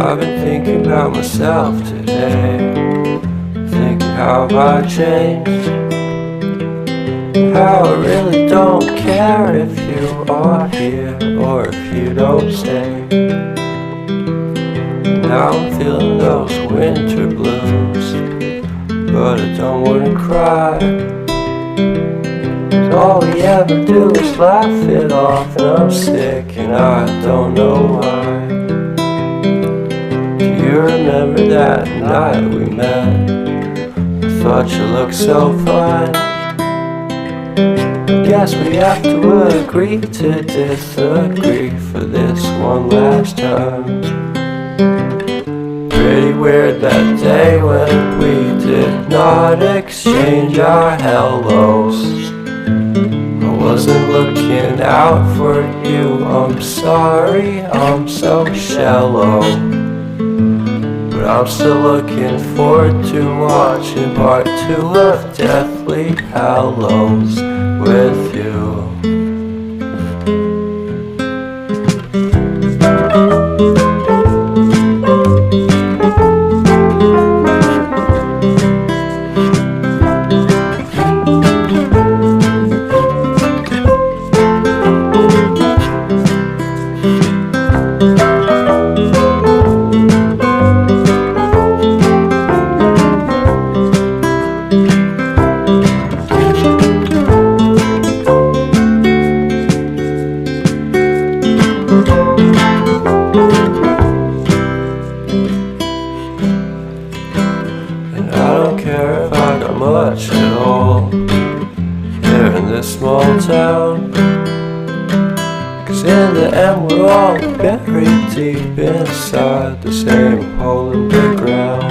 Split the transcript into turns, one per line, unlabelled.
I've been thinking about myself today, thinking how have I changed, how I really don't care if you are here or if you don't stay. Now I'm feeling those winter blues, but I don't wanna cry. All we ever do is laugh it off, and I'm sick and I don't know why. Do you remember that night we met? I thought you looked so fine. I guess we have to agree to disagree for this one last time. Pretty weird that day when we did not exchange our hellos. I wasn't looking out for you, I'm sorry, I'm so shallow. But I'm still looking forward to watching part 2 of Deathly Hallows with you. And I don't care if I got much at all here in this small town, 'cause in the end we're all buried deep inside the same hole in the ground.